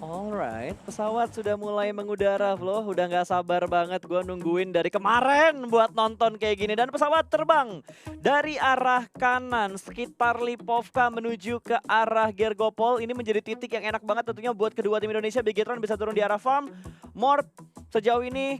Alright, pesawat sudah mulai mengudara, Flo. Udah nggak sabar banget gue nungguin dari kemarin buat nonton kayak gini. Dan pesawat terbang dari arah kanan sekitar Lipovka menuju ke arah Gergopol. Ini menjadi titik yang enak banget tentunya buat kedua tim Indonesia. Bigetron bisa turun di arah farm. Morp sejauh ini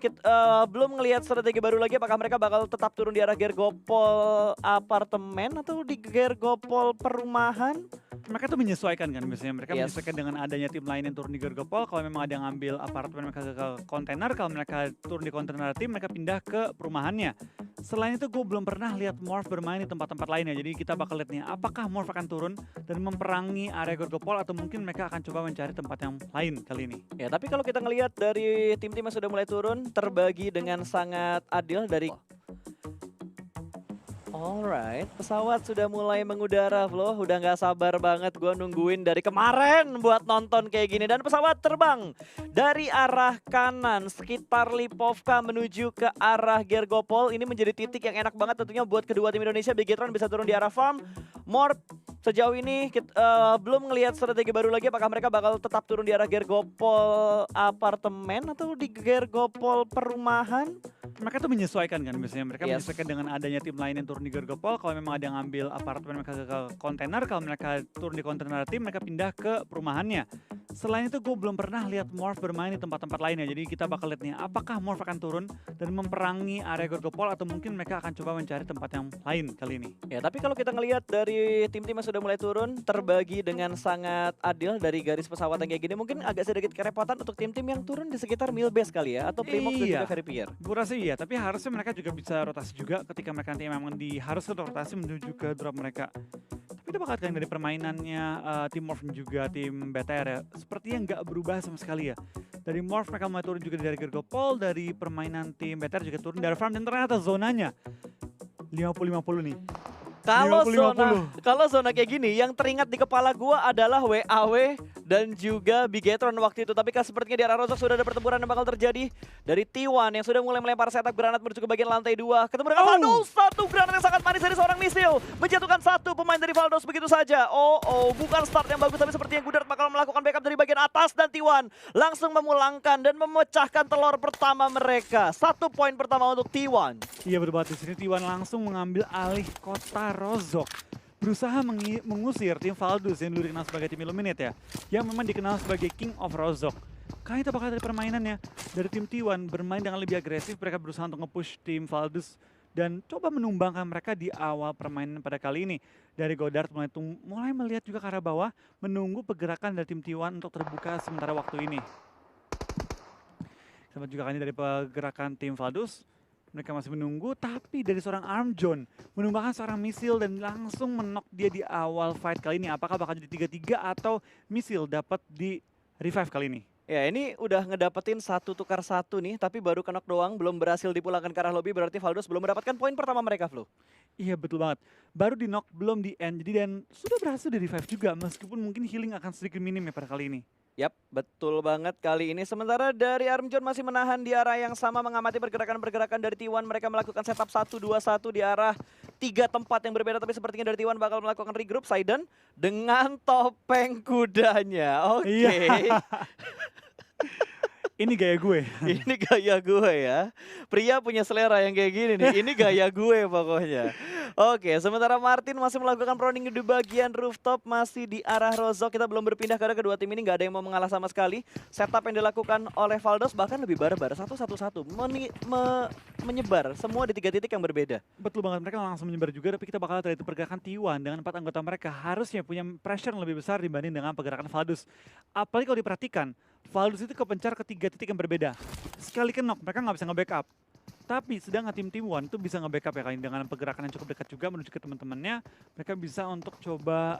belum ngelihat strategi baru lagi. Apakah mereka bakal tetap turun di arah Gergopol apartemen atau di Gergopol perumahan? Mereka tuh menyesuaikan kan biasanya, mereka Yes. menyesuaikan dengan adanya tim lain yang turun di Gergopol. Kalau memang ada yang ngambil apartemen mereka ke kontainer, kalau mereka turun di kontainer tim mereka pindah ke perumahannya. Selain itu gue belum pernah lihat Morph bermain di tempat-tempat lainnya, jadi kita bakal lihat nih apakah Morph akan turun dan memperangi area Gergopol atau mungkin mereka akan coba mencari tempat yang lain kali ini. Ya, tapi kalau kita ngelihat dari tim-tim yang sudah mulai turun, terbagi dengan sangat adil dari... Alright, pesawat sudah mulai mengudara, Flo. Udah nggak sabar banget gue nungguin dari kemarin buat nonton kayak gini. Dan pesawat terbang dari arah kanan sekitar Lipovka menuju ke arah Gergopol. Ini menjadi titik yang enak banget tentunya buat kedua tim Indonesia. Bigetron bisa turun di arah farm. Morp sejauh ini belum ngelihat strategi baru lagi. Apakah mereka bakal tetap turun di arah Gergopol apartemen atau di Gergopol perumahan? Mereka tuh menyesuaikan kan biasanya, mereka Yes. menyesuaikan dengan adanya tim lain yang turun di Gergopol. Kalau memang ada yang ngambil apartemen mereka ke kontainer, kalau mereka turun di kontainer tim mereka pindah ke perumahannya. Selain itu gue belum pernah lihat Morph bermain di tempat-tempat lainnya, jadi kita bakal lihat nih apakah Morph akan turun dan memperangi area Gergopol atau mungkin mereka akan coba mencari tempat yang lain kali ini. Ya, tapi kalau kita ngelihat dari tim-tim yang sudah mulai turun, terbagi dengan sangat adil dari garis pesawat yang kayak gini, mungkin agak sedikit kerepotan untuk tim-tim yang turun di sekitar Milbase kali ya, atau Primox dan Iya. juga Veripier. Gue rasa iya, tapi harusnya mereka juga bisa rotasi juga ketika mereka nanti memang harus rotasi menuju ke drop mereka. Tapi kita bakal lihat dari permainannya tim Morph dan juga tim BTR ya, sepertinya nggak berubah sama sekali ya. Dari Morph mereka mulai turun juga dari Gergopol, dari permainan tim BTR juga turun dari farm dan ternyata zonanya 50-50 nih. Kalau 50-50. kalau zona kayak gini, yang teringat di kepala gua adalah WAW dan juga Bigetron waktu itu. Tapi sepertinya di arah Rozok sudah ada pertempuran yang bakal terjadi dari T1 yang sudah mulai melempar setup granat menuju ke bagian lantai 2. Ketemu dengan Valdos, satu granat yang sangat manis dari seorang misil. Menjatuhkan satu pemain dari Valdos begitu saja. Bukan start yang bagus, tapi sepertinya Gudard bakal melakukan backup dari bagian atas dan T1 langsung memulangkan dan memecahkan telur pertama mereka. 1 poin pertama untuk T1. Iya betul banget, di sini T1 langsung mengambil alih kota Rozok. Berusaha mengusir tim Valdus yang dulu dikenal sebagai tim Illuminate ya, yang memang dikenal sebagai King of Rozok. Kali kita bakal dari permainannya, dari tim T1 bermain dengan lebih agresif, mereka berusaha untuk nge-push tim Valdus dan coba menumbangkan mereka di awal permainan pada kali ini. Dari Godard mulai melihat juga ke arah bawah, menunggu pergerakan dari tim T1 untuk terbuka sementara waktu ini. Sama juga kali ini dari pergerakan tim Valdus. Mereka masih menunggu, tapi dari seorang Armjon menumbangkan seorang misil dan langsung menok dia di awal fight kali ini. Apakah bakal jadi 3-3 atau misil dapat di revive kali ini? Ya, ini udah ngedapetin 1 tukar 1 nih, tapi baru kenok doang, belum berhasil dipulangkan ke arah lobby, berarti Valdos belum mendapatkan poin pertama mereka, Flo. Iya betul banget, baru di knock belum di end, jadi dan sudah berhasil di revive juga meskipun mungkin healing akan sedikit minim ya pada kali ini. Yap, betul banget kali ini. Sementara dari Armjon masih menahan di arah yang sama, mengamati pergerakan-pergerakan dari T1. Mereka melakukan setup 1-2-1 di arah 3 tempat yang berbeda. Tapi sepertinya dari T1 bakal melakukan regroup. Saiden dengan topeng kudanya. Oke. Iya. Ini gaya gue. Ini gaya gue ya. Pria punya selera yang kayak gini nih. Ini gaya gue pokoknya. Oke, sementara Martin masih melakukan proning di bagian rooftop, masih di arah Rozok. Kita belum berpindah karena kedua tim ini nggak ada yang mau mengalah sama sekali. Setup yang dilakukan oleh Valdos bahkan lebih barbar, 1-1-1, menyebar semua di 3 titik yang berbeda. Betul banget, mereka langsung menyebar juga, tapi kita bakal lihat itu pergerakan T1 dengan 4 anggota mereka harusnya punya pressure yang lebih besar dibanding dengan pergerakan Valdus. Apalagi kalau diperhatikan, Valdus itu kepencar ke 3 titik yang berbeda. Sekali kenok, mereka nggak bisa nge-backup. Tapi sedangkan tim T1 itu bisa nge-backup ya, dengan pergerakan yang cukup dekat juga menuju ke teman-temannya. Mereka bisa untuk coba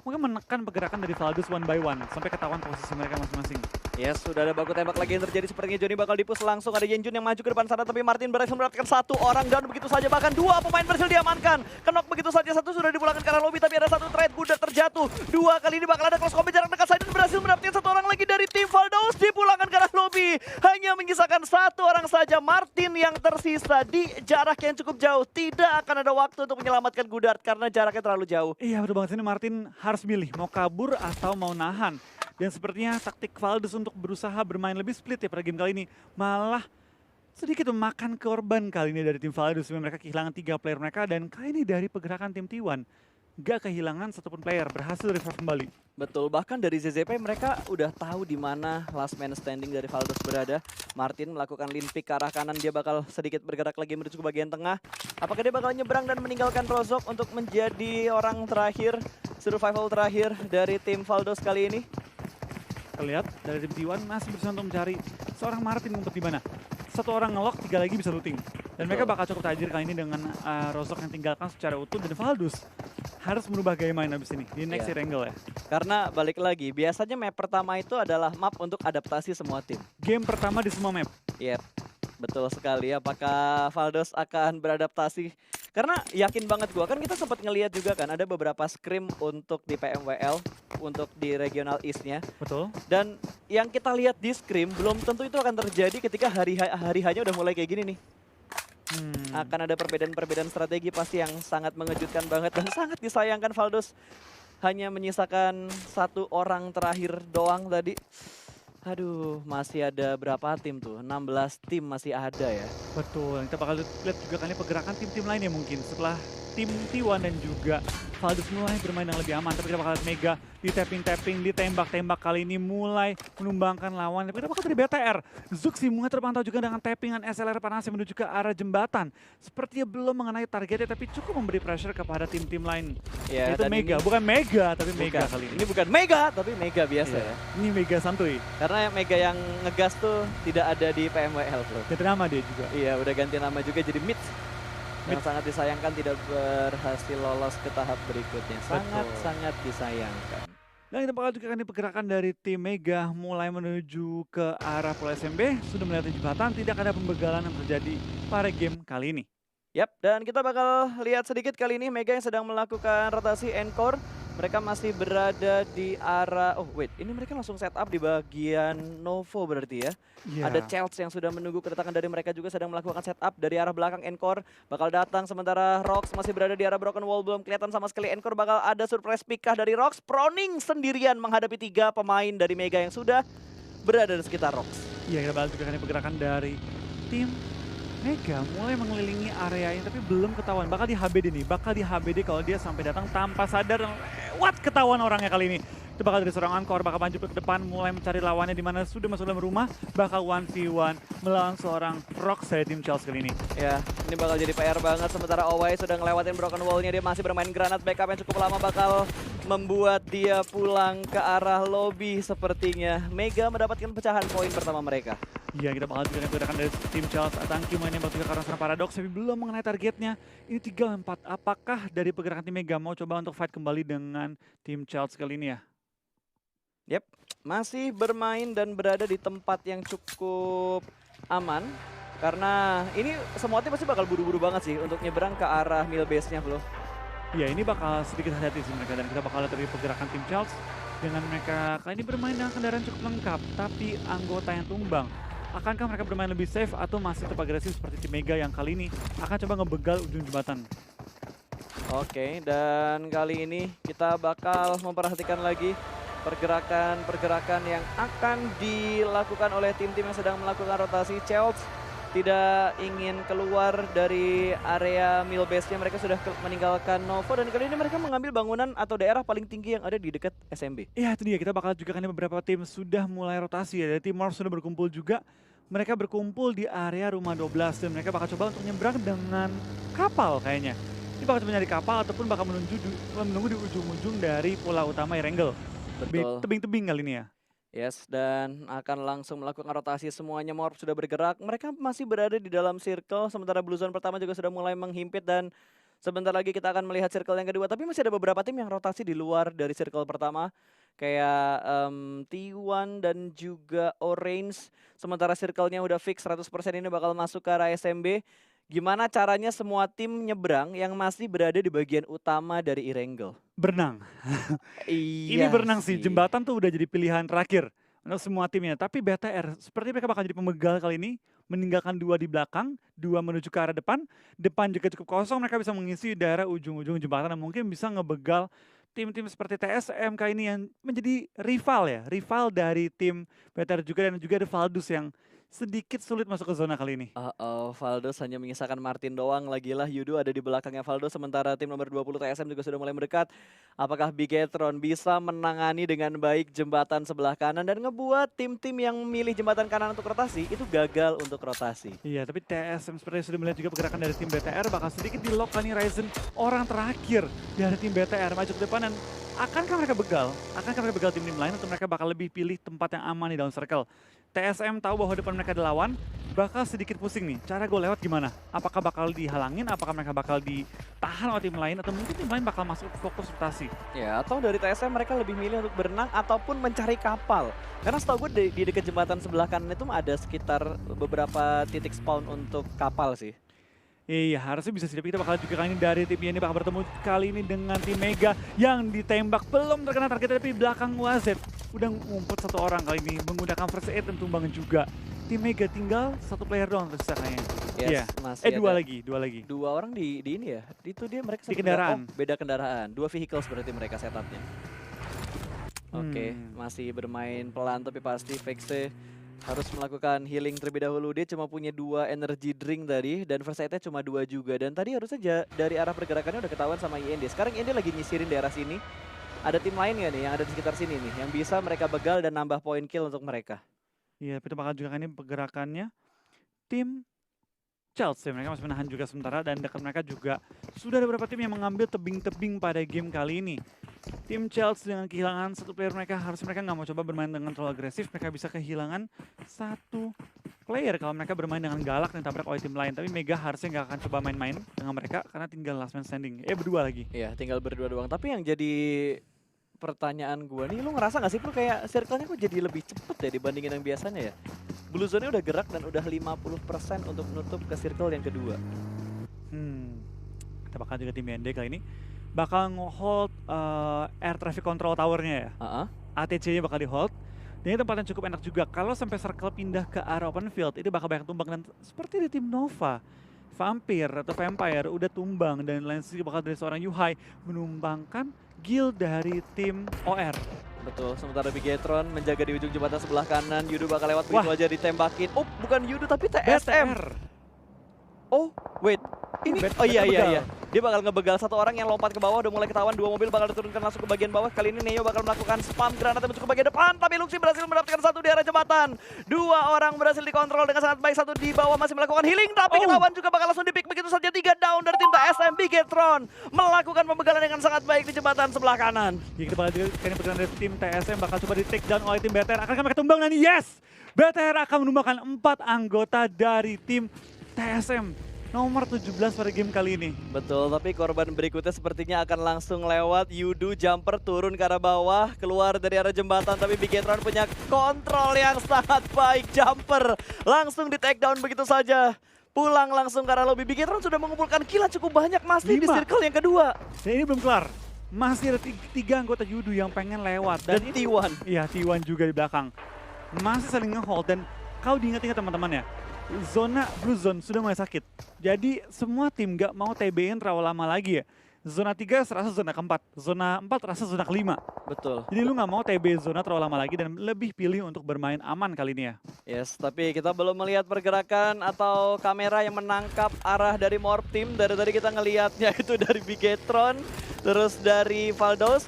mungkin menekan pergerakan dari Valdus one by one sampai ketahuan posisi mereka masing-masing. Yes, sudah ada baku tembak lagi yang terjadi. Sepertinya Johnny bakal dipus langsung. Ada Yenjun yang maju ke depan sana, tapi Martin berhasil mendapatkan 1 orang down begitu saja. Bahkan 2 pemain berhasil diamankan. Kenok begitu saja, 1 sudah dipulangkan ke arah lobby, tapi ada 1 trade Gudard terjatuh. 2 kali ini bakal ada close combat jarak dekat. Saiden berhasil mendapatkan 1 orang lagi dari tim Valdos, dipulangkan ke arah lobby. Hanya menyisakan 1 orang saja, Martin yang tersisa di jarak yang cukup jauh. Tidak akan ada waktu untuk menyelamatkan Gudard karena jaraknya terlalu jauh. Iya betul banget, ini Martin harus milih mau kabur atau mau nahan. Dan sepertinya taktik Valdez untuk berusaha bermain lebih split ya pada game kali ini malah sedikit memakan korban kali ini dari tim Valdez. Mereka kehilangan 3 player mereka dan kali ini dari pergerakan tim T1 gak kehilangan satupun player, berhasil revive kembali. Betul, bahkan dari ZZP mereka udah tahu di mana last man standing dari Valdez berada. Martin melakukan lean pick ke arah kanan, dia bakal sedikit bergerak lagi menuju ke bagian tengah. Apakah dia bakal nyebrang dan meninggalkan Rozok untuk menjadi orang terakhir, survival terakhir dari tim Valdez kali ini? Terlihat dari tim T1 masih berusaha untuk mencari seorang Martin ngumpet di mana. Satu orang ngelock, 3 lagi bisa looting. Dan mereka bakal cukup tajir kali ini dengan Rozok yang tinggalkan secara utuh dan Valdez harus merubah gaya main abis ini di next Erangel ya. Karena balik lagi, biasanya map pertama itu adalah map untuk adaptasi semua tim. Game pertama di semua map. Yep, betul sekali. Apakah Valdez akan beradaptasi? Karena yakin banget gua, kan kita sempat ngelihat juga kan ada beberapa scrim untuk di PMWL, untuk di regional East-nya. Betul. Dan yang kita lihat di scrim belum tentu itu akan terjadi ketika hari hanya udah mulai kayak gini nih. Akan ada perbedaan-perbedaan strategi pasti yang sangat mengejutkan banget dan sangat disayangkan Valdez hanya menyisakan 1 orang terakhir doang tadi. Aduh, masih ada berapa tim tuh? 16 tim masih ada ya. Betul, kita bakal lihat juga kan pergerakan tim-tim lainnya mungkin setelah tim T1 dan juga Valdez mulai bermain yang lebih aman. Tapi kita bakal lihat Mega di tapping-tapping, ditembak-tembak kali ini mulai menumbangkan lawan. Tapi kita bakal dari BTR. Zug Simunga terpantau juga dengan tappingan SLR panasnya menuju ke arah jembatan. Sepertinya belum mengenai targetnya tapi cukup memberi pressure kepada tim-tim lain. Ya, itu Mega, bukan Mega tapi Mega bukan. kali ini. Ini bukan Mega tapi Mega biasa ya. Ini Mega santuy. Karena Mega yang ngegas tuh tidak ada di PMWL bro. Ganti nama dia juga. Iya, udah ganti nama juga jadi Mid. Yang sangat disayangkan tidak berhasil lolos ke tahap berikutnya. Sangat-sangat disayangkan. Dan kita bakal juga kan pergerakan dari tim Mega mulai menuju ke arah Pulau SMB. Sudah melihat jembatan, tidak ada pembegalan yang terjadi pada game kali ini. Yap, dan kita bakal lihat sedikit kali ini Mega yang sedang melakukan rotasi encore. Mereka masih berada di arah, oh wait, ini mereka langsung set up di bagian Novo berarti ya. Ada Chels yang sudah menunggu kedatangan dari mereka juga sedang melakukan setup dari arah belakang Encore bakal datang sementara Rox masih berada di arah Broken Wall belum kelihatan sama sekali. Encore bakal ada surprise pick kah dari Rox. Proning sendirian menghadapi 3 pemain dari Mega yang sudah berada di sekitar Rox. Iya, kita bakal juga kan pergerakan dari tim Mega mulai mengelilingi area ini tapi belum ketahuan. Bakal di HBD nih, bakal di HBD kalau dia sampai datang tanpa sadar lewat ketahuan orangnya kali ini. Itu bakal dari seorang Encore, bakal maju ke depan mulai mencari lawannya di mana sudah masuk dalam rumah. Bakal 1v1 melawan seorang Rox dari tim Chelsea kali ini. Ya, ini bakal jadi PR banget sementara Owai sudah ngelewatin Broken Wall-nya. Dia masih bermain granat backup yang cukup lama bakal membuat dia pulang ke arah lobby sepertinya. Mega mendapatkan pecahan poin pertama mereka. Iya, kita bakal juga gerakan dari tim Charles Atangki mainnya bakal juga karena serangan paradoks tapi belum mengenai targetnya. Ini 3-4. Apakah dari pergerakan tim Mega mau coba untuk fight kembali dengan tim Charles kali ini ya? Yep, masih bermain dan berada di tempat yang cukup aman. Karena ini semua tim pasti bakal buru-buru banget sih untuk nyeberang ke arah mill base-nya bro. Iya, ini bakal sedikit hati-hati sih mereka dan kita bakal lihat dari pergerakan tim Charles. Dengan mereka kali ini bermain dengan kendaraan cukup lengkap tapi anggota yang tumbang. Akankah mereka bermain lebih safe atau masih tetap agresif seperti tim Mega yang kali ini akan coba ngebegal ujung jembatan? Oke, dan kali ini kita bakal memperhatikan lagi pergerakan-pergerakan yang akan dilakukan oleh tim-tim yang sedang melakukan rotasi. Chelsea tidak ingin keluar dari area mill base-nya, mereka sudah meninggalkan Novo dan kali ini mereka mengambil bangunan atau daerah paling tinggi yang ada di dekat SMB. Iya, itu dia, kita bakal juga kan beberapa tim sudah mulai rotasi ya, dari tim Morph sudah berkumpul juga. Mereka berkumpul di area rumah 12 dan mereka bakal coba untuk nyebrang dengan kapal kayaknya. Ini bakal coba nyari kapal ataupun bakal menunggu di ujung-ujung dari pulau utama Erangel. Betul. Tebing-tebing kali ini ya. Yes, dan akan langsung melakukan rotasi semuanya. Morph sudah bergerak, mereka masih berada di dalam circle, sementara Blue Zone pertama juga sudah mulai menghimpit dan sebentar lagi kita akan melihat circle yang kedua. Tapi masih ada beberapa tim yang rotasi di luar dari circle pertama, kayak T1 dan juga Orange. Sementara circle-nya udah fix 100% ini bakal masuk ke arah SMB. Gimana caranya semua tim nyebrang yang masih berada di bagian utama dari Erangel? Berenang. Iya Ini berenang sih, jembatan tuh udah jadi pilihan terakhir untuk semua timnya. Tapi BTR, seperti mereka bakal jadi pemegal kali ini, meninggalkan 2 di belakang, 2 menuju ke arah depan. Depan juga cukup kosong, mereka bisa mengisi daerah ujung-ujung jembatan dan mungkin bisa ngebegal tim-tim seperti TSM kali ini yang menjadi rival dari tim BTR juga, dan juga ada Valdus yang sedikit sulit masuk ke zona kali ini. Valdos hanya menyisakan Martin doang. Lagi-lah Yudo ada di belakangnya Valdos, sementara tim nomor 20 TSM juga sudah mulai mendekat. Apakah Bigetron bisa menangani dengan baik jembatan sebelah kanan dan ngebuat tim-tim yang memilih jembatan kanan untuk rotasi itu gagal untuk rotasi? Iya, tapi TSM sepertinya sudah melihat juga pergerakan dari tim BTR, bakal sedikit di lock kali ini Ryzen, orang terakhir dari tim BTR maju ke depan. Dan akankah mereka begal? Akankah mereka begal tim-tim lain atau mereka bakal lebih pilih tempat yang aman di dalam circle? TSM tahu bahwa depan mereka ada lawan, bakal sedikit pusing nih. Cara gue lewat gimana? Apakah bakal dihalangin? Apakah mereka bakal ditahan oleh tim lain? Atau mungkin tim lain bakal masuk fokus rotasi? Ya, atau dari TSM mereka lebih milih untuk berenang ataupun mencari kapal. Karena setahu gue di dekat jembatan sebelah kanan itu ada sekitar beberapa titik spawn untuk kapal sih. Iya, harusnya bisa sih. Tapi kita bakal juga kali ini dari tim ini bakal bertemu kali ini dengan tim Mega yang ditembak. Belum terkena target, tapi belakang Wazet udah ngumpet satu orang kali ini menggunakan first aid dan tumbangan juga. Tim Mega tinggal satu player doang tersisa kayaknya. Yes, masih dua ada lagi. dua orang di ini ya. Itu dia mereka Di satu kendaraan. beda kendaraan. Dua vehicles berarti mereka setupnya. Oke, masih bermain pelan tapi pasti Vexe harus melakukan healing terlebih dahulu. Dia cuma punya 2 energy drink tadi dan first aid-nya cuma 2 juga. Dan tadi harusnya dari arah pergerakannya udah ketahuan sama IND. Sekarang IND lagi nyisirin daerah sini. Ada tim lain ya nih yang ada di sekitar sini nih yang bisa mereka begal dan nambah poin kill untuk mereka. Iya, tapi bakal juga kan ini pergerakannya tim Chelsea. Mereka masih menahan juga sementara, dan dekat mereka juga sudah ada beberapa tim yang mengambil tebing-tebing pada game kali ini. Tim Chelsea dengan kehilangan satu player mereka, harusnya mereka nggak mau coba bermain dengan terlalu agresif. Mereka bisa kehilangan satu player kalau mereka bermain dengan galak dan tabrak oleh tim lain. Tapi Mega harusnya nggak akan coba main-main dengan mereka karena tinggal last man standing. Berdua lagi. Iya, tinggal berdua doang. Tapi yang jadi pertanyaan gua nih, lu ngerasa gak sih bro kayak circle-nya kok jadi lebih cepet ya dibandingin yang biasanya ya? Blue Zone-nya udah gerak dan udah 50% untuk menutup ke circle yang kedua. Kita bakal juga tim BND kali ini bakal nge-hold air traffic control tower-nya ya. ATC-nya bakal di-hold. Dan ini tempat yang cukup enak juga. Kalau sampai circle pindah ke arah open field, itu bakal banyak tumbang. Dan seperti di tim Nova, Vampire udah tumbang. Dan lain sisi bakal dari seorang Yuhai menumbangkan guild dari tim OR. Betul, sementara Bigetron menjaga di ujung jembatan sebelah kanan. Yudo bakal lewat begitu aja ditembakin. Oh, bukan Yudo tapi TSM. Oh, wait. Ini, iya. Dia bakal ngebegal satu orang yang lompat ke bawah. Udah mulai ketahuan, 2 mobil bakal diturunkan langsung ke bagian bawah. Kali ini Neo bakal melakukan spam granat menuju ke bagian depan. Tapi Luxi berhasil mendapatkan satu di arah jembatan. 2 orang berhasil dikontrol dengan sangat baik. Satu di bawah masih melakukan healing. Tapi ketahuan juga bakal langsung di-pick begitu saja. 3 down dari tim TSM. Bigetron melakukan pembegalan dengan sangat baik di jembatan sebelah kanan. Jadi kita bakal juga pergerakan dari tim TSM bakal coba di-take down oleh tim BTR. Akankah mereka tumbang? Dan yes! BTR akan menumbangkan 4 anggota dari tim TSM. Nomor 17 pada game kali ini. Betul, tapi korban berikutnya sepertinya akan langsung lewat. Yudo jumper turun ke arah bawah, keluar dari arah jembatan. Tapi Bigetron punya kontrol yang sangat baik. Jumper langsung di take down begitu saja. Pulang langsung ke arah lobby. Bigetron sudah mengumpulkan kill cukup banyak masih di circle yang kedua. Dan ini belum kelar. Masih ada 3 anggota Yudo yang pengen lewat. Dan T1. Iya, T1 juga di belakang. Masih saling nge-hold. Dan kau diingat-ingat teman-teman ya, zona Blue Zone sudah mulai sakit. Jadi semua tim gak mau TB-in terlalu lama lagi ya. Zona 3 serasa zona keempat, zona 4 terasa zona kelima. Betul. Jadi lu gak mau TB zona terlalu lama lagi dan lebih pilih untuk bermain aman kali ini ya. Yes, tapi kita belum melihat pergerakan atau kamera yang menangkap arah dari Morph Team. Dari tadi kita ngelihatnya itu dari Bigetron, terus dari Valdos.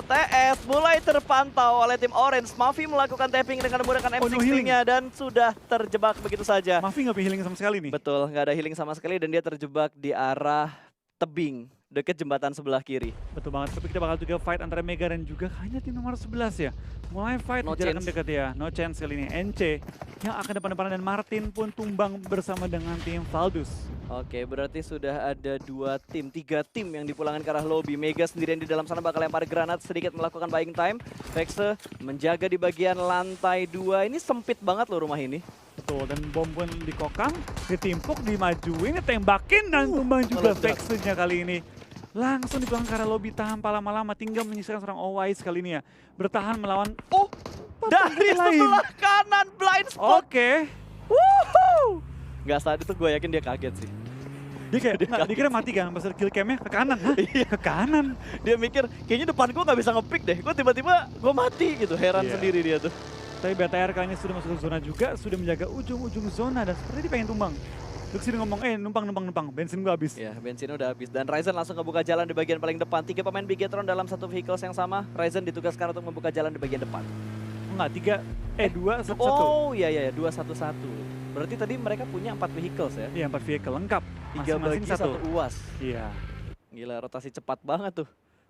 TS mulai terpantau oleh tim Orange. Mavi melakukan tapping dengan menggunakan M16-nya dan sudah terjebak begitu saja. Mavi nggak healing sama sekali nih. Betul, nggak ada healing sama sekali dan dia terjebak di arah tebing deket jembatan sebelah kiri. Betul banget, tapi kita bakal juga fight antara Mega dan juga kayaknya tim nomor 11 ya. Mulai fight No jarak chance. dekat ya, no chance kali ini. NC yang akan depan-depanan dan Martin pun tumbang bersama dengan tim Valdus. Oke, berarti sudah ada 3 tim yang dipulangkan ke arah lobby. Mega sendirian di dalam sana bakal lempar granat, sedikit melakukan buying time. Vexe menjaga di bagian lantai 2. Ini sempit banget loh rumah ini. Betul, dan bom pun dikokang, ditimpuk, dimajuin, ditembakin, dan tumbang juga Vexe-nya kali ini. Langsung dipulang ke arah lobby tanpa lama-lama, tinggal menyisakan seorang Owais kali ini ya. Bertahan melawan dari sebelah kanan blind spot. Oke. Woohoo! Nggak saat itu gue yakin dia kaget sih. Dia kayak, nggak, dia kira mati kan, pas kill cam-nya ke kanan. Hah? Ke kanan? Dia mikir, kayaknya depan gue nggak bisa nge-pick deh. Gue tiba-tiba gue mati gitu, heran Iya. sendiri dia tuh. Tapi BTR kali ini sudah masuk ke zona juga, sudah menjaga ujung-ujung zona dan seperti dia pengen tumbang. Luxi udah ngomong, numpang, bensin gua habis. Ya, bensinnya udah habis. Dan Ryzen langsung ngebuka jalan di bagian paling depan. 3 pemain Bigetron dalam satu vehicles yang sama. Ryzen ditugaskan untuk membuka jalan di bagian depan. Enggak, 2, 1, 1. Oh iya, 2-1-1. Berarti tadi mereka punya 4 vehicles ya? Iya, 4 vehicle lengkap. 3 bagi 1 UAS. Iya. Gila, rotasi cepat banget tuh.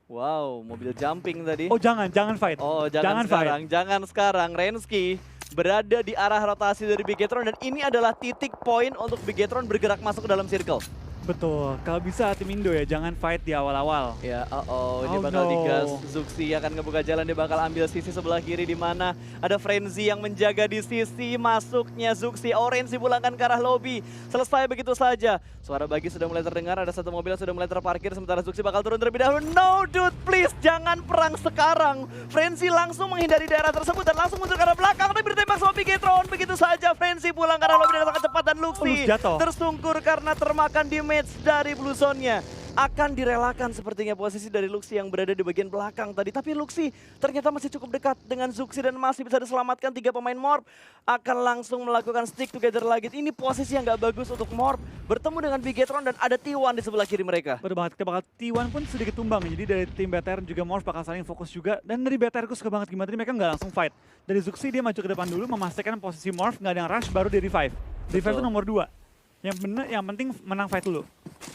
Wow, mobil jumping tadi. Oh jangan fight. Oh, jangan sekarang, jangan sekarang. Renski berada di arah rotasi dari Bigetron dan ini adalah titik poin untuk Bigetron bergerak masuk ke dalam circle. Betul, kalau bisa tim Indo ya jangan fight di awal-awal. Ya, ini Oh, bakal no. digas. Zuxi akan ngebuka jalan, dia bakal ambil sisi sebelah kiri di mana ada Frenzy yang menjaga di sisi masuknya Zuxi. Orange dipulangkan ke arah lobby. Selesai begitu saja. Suara bagi sudah mulai terdengar, ada satu mobil yang sudah mulai terparkir sementara Zuxi bakal turun terlebih dahulu. No dude, please jangan perang sekarang. Frenzy langsung menghindari daerah tersebut dan langsung mundur ke arah belakang tapi ditembak sama Bigetron. Begitu saja Frenzy pulang ke arah lobby dengan sangat cepat dan Luxi jatuh. tersungkur karena termakan damage dari blue zone-nya. Akan direlakan sepertinya posisi dari Luxi yang berada di bagian belakang tadi. Tapi Luxi ternyata masih cukup dekat dengan Zuxi dan masih bisa diselamatkan. 3 pemain Morph akan langsung melakukan stick together lagi. Ini posisi yang gak bagus untuk Morph. Bertemu dengan Bigetron dan ada T1 di sebelah kiri mereka. Betul banget, kita bakal T1 pun sedikit tumbang. Jadi dari tim BTR juga Morph bakal saling fokus juga. Dan dari BTR gue suka banget gimana tadi mereka nggak langsung fight. Dari Zuxi dia maju ke depan dulu memastikan posisi Morph nggak ada yang rush baru dia revive. Revive itu nomor 2. Yang penting menang fight dulu.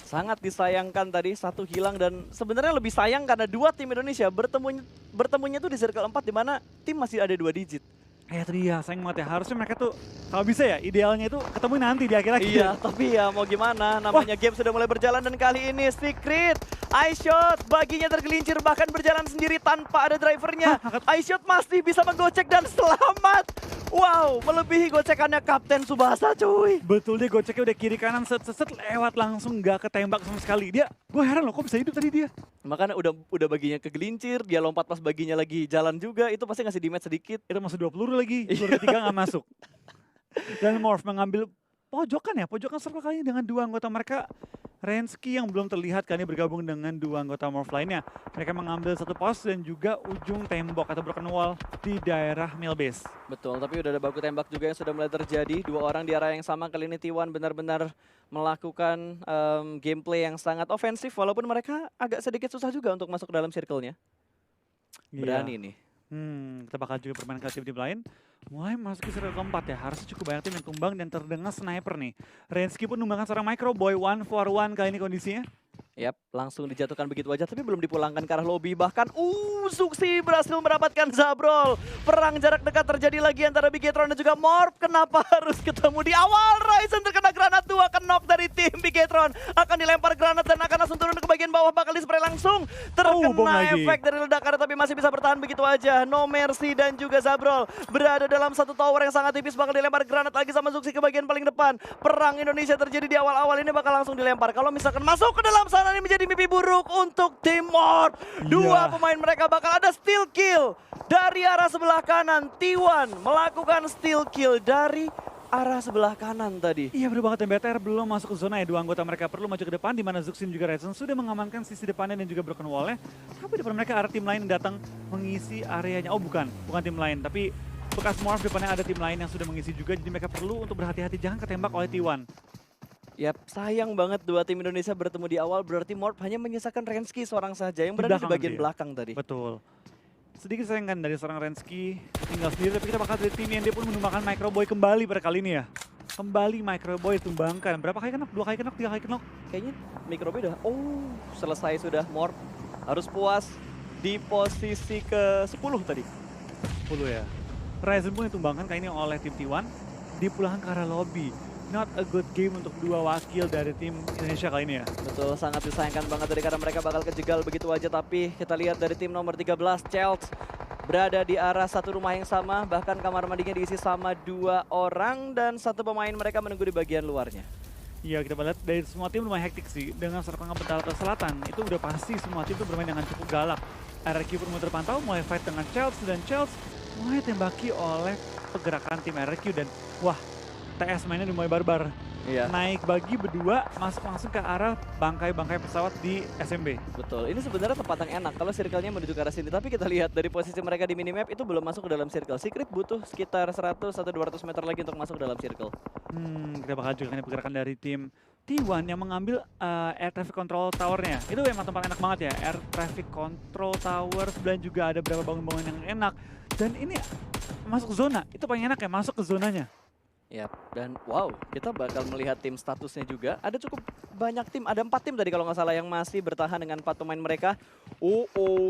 Sangat disayangkan tadi, 1 hilang dan sebenarnya lebih sayang karena 2 tim Indonesia bertemunya tuh di circle 4 di mana tim masih ada 2 digit. Ya tadi ya, sayang banget ya. Harusnya mereka tuh, kalau bisa ya, idealnya itu ketemu nanti di akhir-akhir. Iya, tapi ya mau gimana, namanya game sudah mulai berjalan dan kali ini Secret iShot baginya tergelincir bahkan berjalan sendiri tanpa ada drivernya. iShot masih bisa menggocek dan selamat. Wow, melebihi gocekannya Kapten Tsubasa cuy. Betul, dia goceknya udah kiri kanan set lewat langsung nggak ketembak sama sekali. Gue heran loh kok bisa hidup tadi dia. Makanya udah baginya kegelincir, dia lompat pas baginya lagi jalan juga, itu pasti ngasih damage sedikit. Itu masuk 2 peluru lagi, peluru ketiga nggak masuk. Dan Morph mengambil pojokan circle kali ini dengan 2 anggota mereka. Renski yang belum terlihat kali ini bergabung dengan 2 anggota Morph lainnya. Mereka mengambil satu pos dan juga ujung tembok atau broken wall di daerah mill base. Betul, tapi udah ada baku tembak juga yang sudah mulai terjadi. 2 orang di arah yang sama, kali ini T1 benar-benar melakukan gameplay yang sangat ofensif. Walaupun mereka agak sedikit susah juga untuk masuk ke dalam circle-nya. Berani nih. Kita bakal juga bermain ke tim lain. Mulai masuk ke circle keempat ya, harusnya cukup banyak tim yang tumbang dan terdengar sniper nih. Renski pun numbangkan seorang Microboy 1-for-1 kali ini kondisinya. Yap, langsung dijatuhkan begitu aja tapi belum dipulangkan ke arah lobby. Bahkan Zuxi berhasil mendapatkan Zabrol. Perang jarak dekat terjadi lagi antara Bigetron dan juga Morph. Kenapa harus ketemu di awal? Ryzen terkena granat 2, akan knock dari tim Bigetron. Akan dilempar granat dan akan langsung turun ke bagian bawah. Bakal dispray langsung. Terkena efek dari ledakan tapi masih bisa bertahan begitu aja. No Mercy dan juga Zabrol berada dalam satu tower yang sangat tipis. Bakal dilempar granat lagi sama Zuxi ke bagian paling depan. Perang Indonesia terjadi di awal-awal ini bakal langsung dilempar. Kalau misalkan masuk ke dalam sana ini menjadi mimpi buruk untuk tim Morph. 2 pemain mereka bakal ada steal kill dari arah sebelah kanan. T1 melakukan steal kill dari arah sebelah kanan tadi. Iya bener banget, BTR belum masuk ke zona ya. 2 anggota mereka perlu maju ke depan di mana Zuxin juga Ryzen sudah mengamankan sisi depannya dan juga broken wall-nya. Tapi depan mereka ada tim lain yang datang mengisi areanya. Oh bukan tim lain, tapi bekas Morph depannya ada tim lain yang sudah mengisi juga. Jadi mereka perlu untuk berhati-hati jangan ketembak oleh T1. Yap, sayang banget 2 tim Indonesia bertemu di awal, berarti Morph hanya menyisakan Renski seorang saja yang berada di bagian belakang tadi. Betul. Sedikit sayang kan dari seorang Renski tinggal sendiri, tapi kita bakal dari tim yang dia pun menumbangkan Microboy kembali pada kali ini ya. Kembali Microboy tumbangkan. Berapa kali kenok? 2 kali kenok? 3 kali kenok? Kayaknya Microboy udah, selesai sudah. Morph harus puas di posisi ke-10 tadi. 10 ya. Ryzen pun ditumbangkan kali ini oleh tim T1. Dipulangkan ke arah lobby. Not a good game untuk 2 wakil dari tim Indonesia kali ini ya. Betul, sangat disayangkan banget dari karena mereka bakal kejegal begitu aja. Tapi kita lihat dari tim nomor 13, Chelt berada di arah satu rumah yang sama. Bahkan kamar mandinya diisi sama 2 orang dan 1 pemain mereka menunggu di bagian luarnya. Iya, kita lihat dari semua tim lumayan hektik sih. Dengan serangan pedal ke selatan, itu udah pasti semua tim tuh bermain dengan cukup galak. RRQ pun mulai terpantau, mulai fight dengan Chelt dan Chelt mulai tembaki oleh pergerakan tim RRQ dan wah, TS mainnya udah mulai barbar. Iya. naik bagi berdua, masuk langsung ke arah bangkai-bangkai pesawat di SMB. Betul, ini sebenarnya tempat yang enak kalau circle-nya menuju ke arah sini. Tapi kita lihat dari posisi mereka di minimap itu belum masuk ke dalam circle. Secret butuh sekitar 100 atau 200 meter lagi untuk masuk ke dalam circle. Kita bakal juga nih pergerakan dari tim T1 yang mengambil air traffic control tower-nya. Itu emang tempat enak banget ya, air traffic control tower, dan juga ada beberapa bangun-bangunan yang enak. Dan ini masuk zona, itu paling enak ya, masuk ke zonanya. Yap, dan wow, kita bakal melihat tim statusnya juga. Ada cukup banyak tim, ada 4 tim tadi kalau nggak salah yang masih bertahan dengan 4 pemain mereka.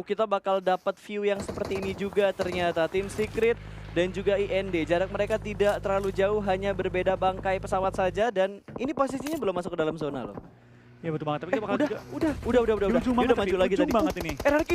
Kita bakal dapat view yang seperti ini juga ternyata. Tim Secret dan juga IND, jarak mereka tidak terlalu jauh, hanya berbeda bangkai pesawat saja. Dan ini posisinya belum masuk ke dalam zona loh. Ya betul banget, tapi kita bakal juga... Udah. Di ujung Dia banget udah maju tapi, lagi ujung tadi. banget ini. RRQ,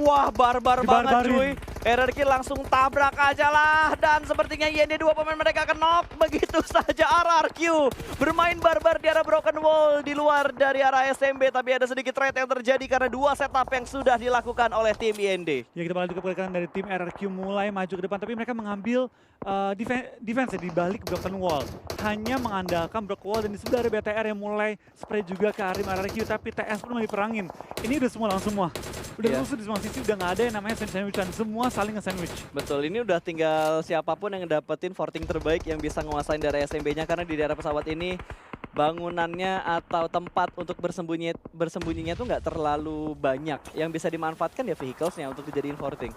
wah barbar banget Dibarbarin. cuy. RRQ langsung tabrak aja lah. Dan sepertinya IND 2 pemain mereka akan knock. Begitu saja RRQ bermain barbar di arah broken wall di luar dari arah SMB. Tapi ada sedikit trade yang terjadi karena 2 setup yang sudah dilakukan oleh tim IND. Ya kita bakal juga pergerakan dari tim RRQ mulai maju ke depan, tapi mereka mengambil defense ya, di balik broken wall. Hanya mengandalkan broken wall dan di sebelah ada BTR yang mulai spray juga ke Arim RRQ, tapi TS pun mau diperangin. Ini udah semua langsung semua. Udah Iya. rusuh di semua sisi, udah nggak ada yang namanya sandwich-sandwichan. Semua saling nge-sandwich. Betul, ini udah tinggal siapapun yang dapetin 14 terbaik yang bisa nguasain daerah SMB-nya. Karena di daerah pesawat ini bangunannya atau tempat untuk bersembunyinya tuh nggak terlalu banyak. Yang bisa dimanfaatkan ya vehicles-nya untuk dijadiin 14.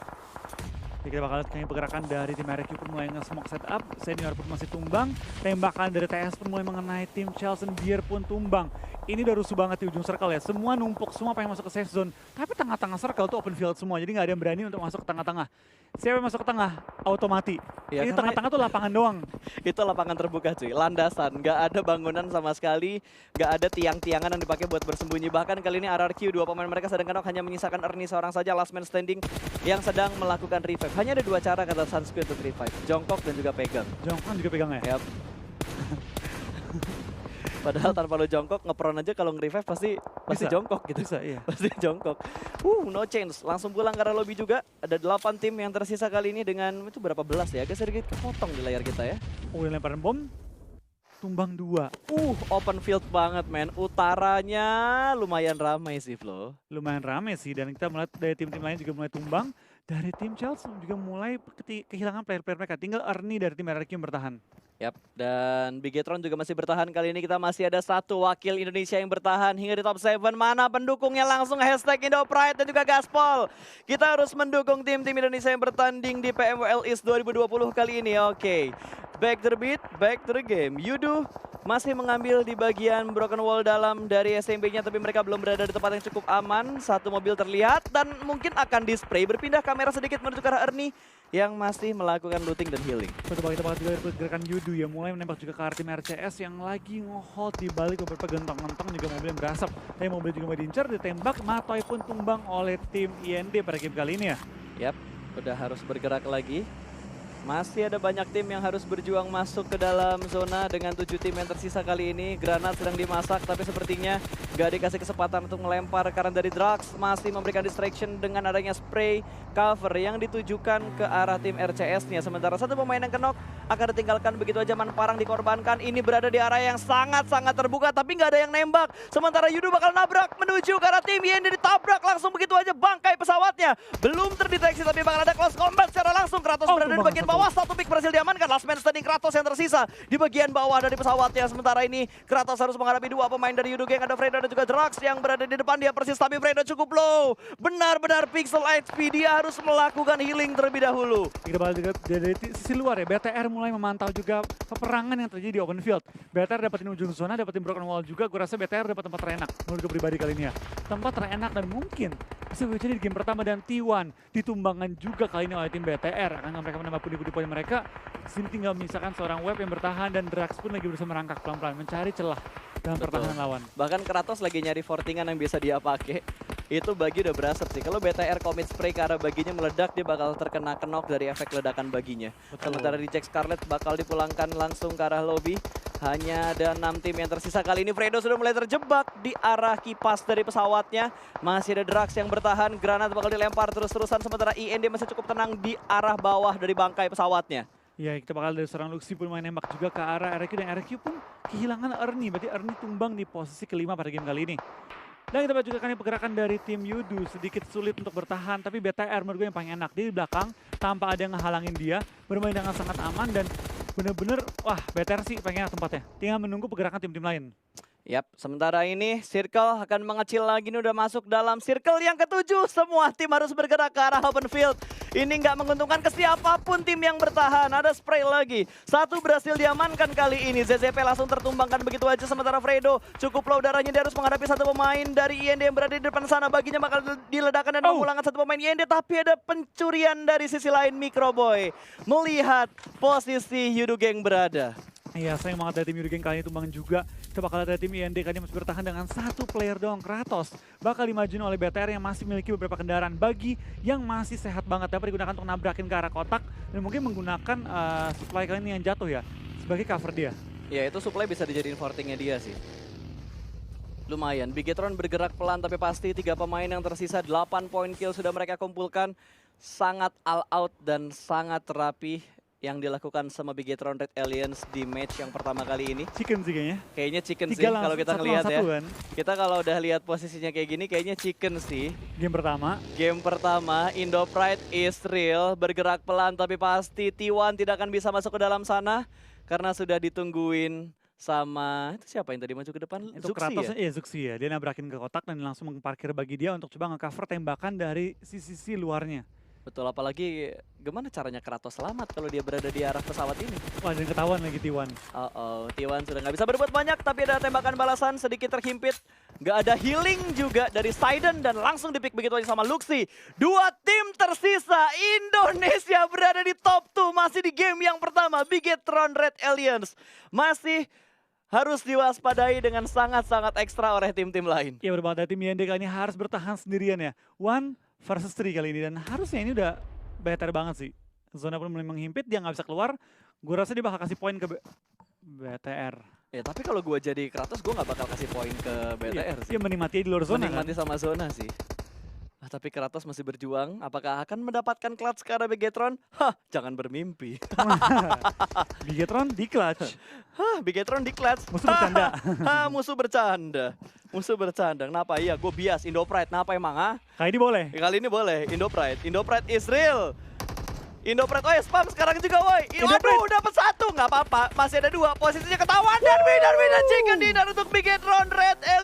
Ya, kita bakal lihat pergerakan dari tim RRQ pun mulai nge-smoke setup, senior pun masih tumbang, tembakan dari TS pun mulai mengenai tim Chelsea Beer pun tumbang. Ini udah rusuh banget di ujung circle ya, semua numpuk, semua pengen masuk ke safe zone, tapi tengah-tengah circle tuh open field semua, jadi nggak ada yang berani untuk masuk ke tengah-tengah. Siapa yang masuk ke tengah? Automati. Ya, Ini karena tengah-tengah tuh lapangan doang. itu lapangan terbuka cuy, landasan, nggak ada bangunan sama sekali, nggak ada tiang-tiangan yang dipakai buat bersembunyi. Bahkan kali ini RRQ 2 pemain mereka sedang kenok hanya menyisakan Ernie seorang saja, last man standing yang sedang melakukan revive. Hanya ada 2 cara kata Sunsquid untuk revive, jongkok dan juga pegang. Jongkok juga pegang ya? Yap. Padahal tanpa lo jongkok, ngepron aja kalau nge-revive pasti Bisa. jongkok gitu. Bisa, iya. Pasti jongkok. No change. Langsung pulang ke arah lobby juga. Ada 8 tim yang tersisa kali ini dengan itu berapa belas ya? Agak sedikit kepotong di layar kita ya. Udah lemparan bom, tumbang 2. Open field banget men. Utaranya lumayan ramai sih Flo. Lumayan rame sih, dan kita melihat dari tim-tim lain juga mulai tumbang. Dari tim Chelsea juga mulai kehilangan player-player mereka. Tinggal Ernie dari tim RRQ yang bertahan. Yap, dan Bigetron juga masih bertahan. Kali ini kita masih ada 1 wakil Indonesia yang bertahan hingga di top 7. Mana pendukungnya? Langsung hashtag Indo Pride dan juga Gaspol. Kita harus mendukung tim-tim Indonesia yang bertanding di PMWL East 2020 kali ini. Oke, back to the beat, back to the game. Yudu masih mengambil di bagian broken wall dalam dari SMB-nya, tapi mereka belum berada di tempat yang cukup aman. 1 mobil terlihat dan mungkin akan display. Berpindah kamera sedikit menuju ke arah Ernie yang masih melakukan looting dan healing. Betul banget, kita bakal juga dari pergerakan Yudu ya, mulai menembak juga ke arah tim RCS yang lagi nge-hold di balik beberapa gentong-gentong, juga mobil yang berasap. Tapi mobil juga mau diincar, ditembak, Matoy pun tumbang oleh tim IND pada game kali ini ya. Yap, udah harus bergerak lagi. Masih ada banyak tim yang harus berjuang masuk ke dalam zona dengan 7 tim yang tersisa kali ini. Granat sedang dimasak tapi sepertinya gak dikasih kesempatan untuk melempar karena dari Drax masih memberikan distraction dengan adanya spray cover yang ditujukan ke arah tim RCS-nya. Sementara 1 pemain yang kenok akan ditinggalkan begitu aja, Manparang dikorbankan. Ini berada di area yang sangat-sangat terbuka tapi gak ada yang nembak. Sementara Yudu bakal nabrak menuju ke arah tim YND, ditabrak langsung begitu aja bangkai pesawatnya. Belum terdeteksi tapi bakal ada close combat secara langsung. Kratos berada di bagian bawah, 1 pick berhasil diamankan. Last man standing Kratos yang tersisa di bagian bawah dari pesawatnya. Sementara ini Kratos harus menghadapi 2 pemain dari Yudu Gang. Ada Fredo dan juga Drax yang berada di depan dia persis, tapi Fredo cukup low. Benar-benar pixel HP, dia harus melakukan healing terlebih dahulu. Kita bakal juga dari sisi luar ya, BTR mulai memantau juga peperangan yang terjadi di open field. BTR dapetin ujung zona, dapetin broken wall juga. Gue rasa BTR dapat tempat terenak menurut gue pribadi kali ini ya. Tempat terenak dan mungkin bisa jadi di game pertama, dan T1 ditumbangkan juga kali ini oleh tim BTR. Karena mereka menambah pundi-pundi poin mereka. Sini tinggal menyisakan seorang web yang bertahan, dan Drax pun lagi berusaha merangkak pelan-pelan mencari celah dalam pertahanan lawan. Bahkan Kratos lagi nyari fortingan yang bisa dia pakai. Itu bagi udah berasap sih. Kalau BTR commit spray ke arah baginya meledak, dia bakal terkena kenok dari efek ledakan baginya. Betul. Sementara di Jack Scarlet bakal dipulangkan langsung ke arah lobby. Hanya ada 6 tim yang tersisa. Kali ini Fredo sudah mulai terjebak di arah kipas dari pesawatnya. Masih ada Drax yang bertahan. Granat bakal dilempar terus-terusan. Sementara IND masih cukup tenang di arah bawah dari bangkai pesawatnya. Ya, kita bakal dari seorang Luxi pun main nembak juga ke arah RQ, dan RQ pun kehilangan Ernie. Berarti Ernie tumbang di posisi kelima pada game kali ini. Dan kita juga kan pergerakan dari tim Yudu sedikit sulit untuk bertahan, tapi BTR menurut gue yang paling enak. Dia di belakang tanpa ada yang ngehalangin dia, bermain dengan sangat aman dan bener-bener wah BTR sih paling enak tempatnya. Tinggal menunggu pergerakan tim-tim lain. Yap, sementara ini Circle akan mengecil lagi nih, udah masuk dalam circle yang ketujuh. Semua tim harus bergerak ke arah open field. Ini nggak menguntungkan ke siapapun tim yang bertahan. Ada spray lagi. Satu berhasil diamankan kali ini. ZZP langsung tertumbangkan begitu aja. Sementara Fredo cukup low darahnya. Dia harus menghadapi satu pemain dari IND yang berada di depan sana. Baginya bakal diledakkan dan memulangkan satu pemain IND. Tapi ada pencurian dari sisi lain. Microboy melihat posisi Yudu Gang berada. Iya, sayang banget dari tim Yudu Gang kali ini tumbang juga. Kita bakal lihat dari tim IND kali ini masih bertahan dengan satu player doang. Kratos bakal dimajuin oleh BTR yang masih memiliki beberapa kendaraan. Bagi yang masih sehat banget dapat digunakan untuk nabrakin ke arah kotak. Dan mungkin menggunakan supply kali ini yang jatuh ya sebagai cover dia. Ya, itu supply bisa dijadiin fortingnya dia sih. Lumayan, Bigetron bergerak pelan tapi pasti 3 pemain yang tersisa 8 poin kill sudah mereka kumpulkan. Sangat all out dan sangat rapi yang dilakukan sama Bigetron Red Aliens di match yang pertama kali ini. Chicken sih kayaknya. Kayaknya chicken sih kalau kita ngelihat ya. Kan? Kita kalau udah lihat posisinya kayak gini kayaknya chicken sih. Game pertama. Game pertama, Indo Pride is real. Bergerak pelan tapi pasti T1 tidak akan bisa masuk ke dalam sana. Karena sudah ditungguin sama, itu siapa yang tadi maju ke depan? Itu Zuxi Kratosnya, ya? iya Zuxi ya. Dia nabrakin ke kotak dan langsung memparkir bagi dia untuk coba nge-cover tembakan dari sisi luarnya. Betul, apalagi gimana caranya Kratos selamat kalau dia berada di arah pesawat ini. Wah, dan ketahuan lagi T1. T1 sudah nggak bisa berbuat banyak, tapi ada tembakan balasan sedikit terhimpit. Nggak ada healing juga dari Sidon dan langsung dipick begitu aja sama Luxi. 2 tim tersisa, Indonesia berada di top 2, masih di game yang pertama. Bigetron Red Aliens masih harus diwaspadai dengan sangat-sangat ekstra oleh tim-tim lain. Ya berbeda, tim IND kali ini harus bertahan sendirian ya. 1 versus 3 kali ini dan harusnya ini udah better banget sih. Zona pun mulai menghimpit, dia nggak bisa keluar. Gue rasa dia bakal kasih poin ke BTR. Ya tapi kalau gue jadi Kratos gue nggak bakal kasih poin ke BTR sih. Dia menikmati di luar zona menikmati kan? sama zona sih. Tapi Kratos masih berjuang, apakah akan mendapatkan clutch ke arah Bigetron? Hah, jangan bermimpi. Bigetron di clutch. Hah, Bigetron di clutch. Musuh bercanda. Musuh bercanda. Musuh bercanda. Kenapa? Iya, gue bias. Indo Pride, kenapa emang? Kali ini boleh. Kali ini boleh, Indo Pride. Indo Pride is real. Indo Pride, oh ya spam sekarang juga woi. Waduh, dapat 1. Nggak apa-apa, masih ada 2. Posisinya ketahuan dan winner chicken dinner untuk Bigetron Red